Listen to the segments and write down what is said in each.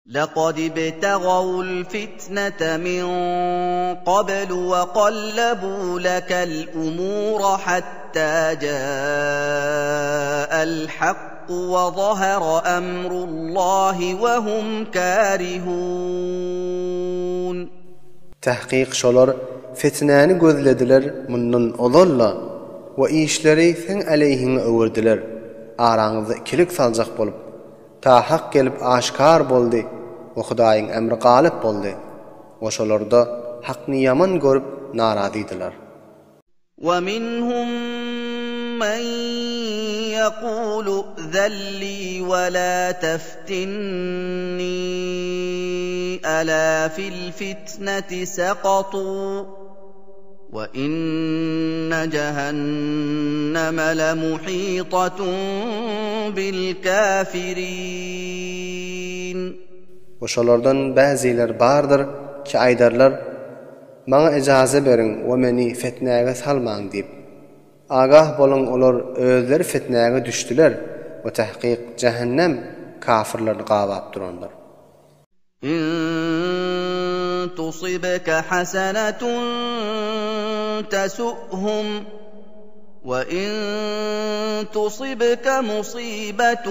لقد ابتغوا الفتنة من قبل وقلبوا لك الأمور حتى جاء الحق وظهر أمر الله وهم كارهون. تحقيق şolar fitnäni gözlediler mundan olalla we işleri sen aleyhine öwürdiler. Araňyzda ikilik saljak bolup ta hak gelip aşkar boldy we Hudaýyň emri galyp boldy. Oşolarda hakny ýaman görüp narazydylar. وَمِنْهُمْ مَنْ يَقُولُ ائْذَن لِّي وَلَا تَفْتِنِّي أَلَا فِي الْفِتْنَةِ سَقَطُوا وَإِنَّ جَهَنَّمَ لَمُحِيطَةٌ بِالْكَافِرِينَ. Oşolardan bäziler bardyr ki aýdarlar: "Maňa ijaza beriň we meni fitnäge salmaň" diýip. Agah bolan olar özleri fitnäge düşdiler we tahqiq cehennem kafirlerini gawap duranlar. إن تصبك حسنة تسؤهم وإن تصبك مصيبة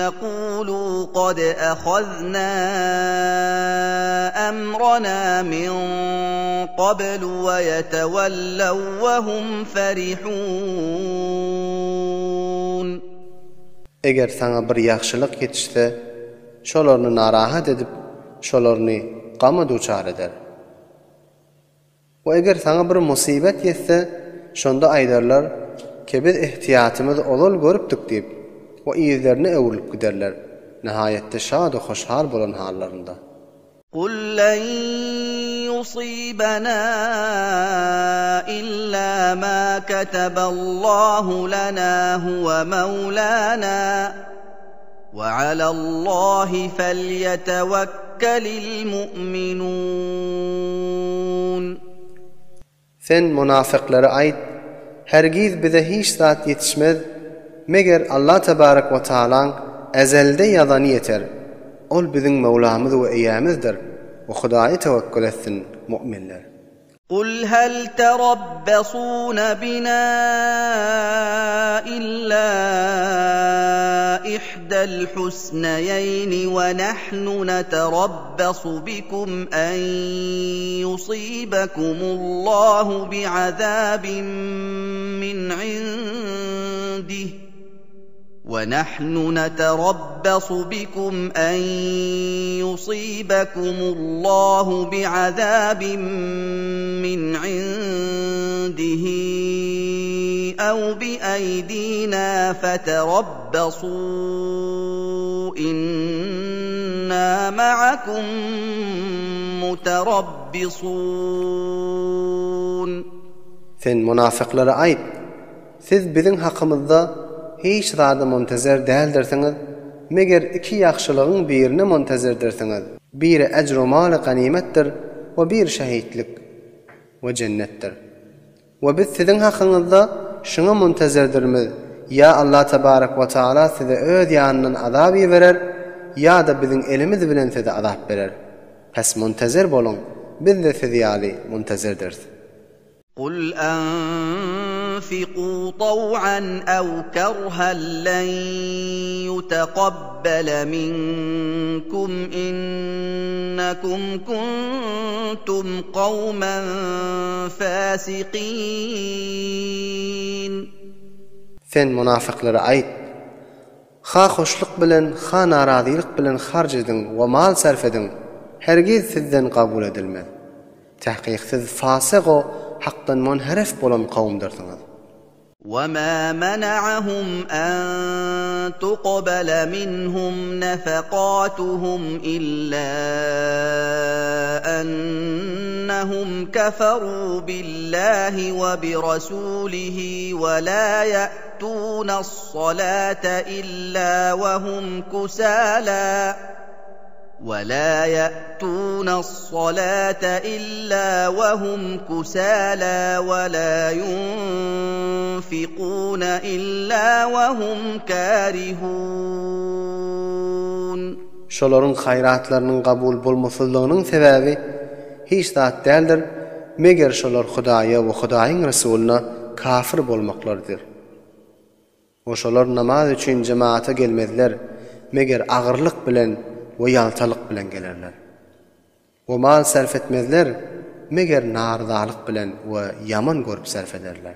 يقولوا قد أخذنا أمرنا من قبل ويتولوا وهم فرحون. Eger sana bir ýagşylyk ýetişse, şolarny narahat edip, şolarny gama duçar eder. We eger sana bir musibet ýetse, şonda aýdarlar ki biz ihtiyatymyz olal görüpdik diýip, we ýüzlerini öwrülip giderler. Nihaýetde şad we hoşhal bolan hallarynda. قُل لَّن يُصِيبَنَا إِلَّا مَا كَتَبَ اللَّهُ لَنَا هُوَ مَوْلَانَا وَعَلَى اللَّهِ فَلْيَتَوَكَّلِ الْمُؤْمِنُونَ. Sen münafıklara aýt, hergiz bize hiç zat yetişmez, meger Allah tebarek ve Taala'ň ezelde ýazany yeter. Ol biziň Mawlamyz we eýämizdir. We Hudaýa tewekkül etsin mu'minler. قُلْ هَلْ تَرَبَّصُونَ بِنَا إِلَّا إِحْدَى الْحُسْنَيَيْنِ وَنَحْنُ نَتَرَبَّصُ بِكُمْ أَن يُصِيبَكُمُ اللَّهُ بِعَذَابٍ مِّنْ عِندِهِ وَنَحْنُ نَتَرَبَّصُ بِكُمْ أَن يُصِيبَكُمُ اللَّهُ بِعَذَابٍ مِّنْ عِندِهِ أَوْ بِأَيْدِينَا فَتَرَبَّصُوا إِنَّا مَعَكُمْ مُتَرَبِّصُونَ. Sen münafıklara aýt, siz biziň hakymyzda hiç zada muntezer däldirsiňiz, meger iki ýagşylygyň birini muntezer dersiňiz. Biri ejr we mal ganimetdir we bir şehitlik we cennetdir. We biz siziň hakyňyzda şuňa muntezerdirmiz. Ya Allah tebarek we Taala size öz ýanyndan azap berer, ya da biziň elimiz bilen size azap berer. Pes muntezer bolun, biz de sizi ýaly muntezerdirsiz. قُلْ أَنفِقُوا طَوْعًا أَوْ كَرْهًا لَّن يُتَقَبَّلَ مِنكُمْ إِنَّكُمْ كُنتُمْ قَوْمًا فَاسِقِينَ. Sen münafıklara aýt, ha hoşluk bilen, ha narazylyk bilen harj ediň we mal sarf ediň, hergiz sizden kabul edilmez. Tahqiq siz fasyk o hakdan munharif bolan kawmdyrsınız. وَمَا مَنَعَهُمْ أَن تُقْبَلَ مِنْهُمْ نَفَقَاتُهُمْ إِلَّا أَنَّهُمْ كَفَرُوا بِاللَّهِ وَبِرَسُولِهِ وَلَا يَأْتُونَ الصَّلَاةَ إِلَّا وَهُمْ كُسَالَى وَلَا يُنفِقُونَ إِلَّا وَهُمْ كَارِهُونَ. şolaryň haýratlarynyň kabul bolmaslygynyň sebäbi hiç zat däldir, meger şolar Hudaýa we Hudaýyň Rasuluna kafir bolmaklardyr. Oşolar namaz üçin jemaata gelmediler, meger agyrlyk bilen we ýaltalyk bilen gelerler. O mal sarf etmezler, meger nardalyk bilen we yaman görüp sarf ederler.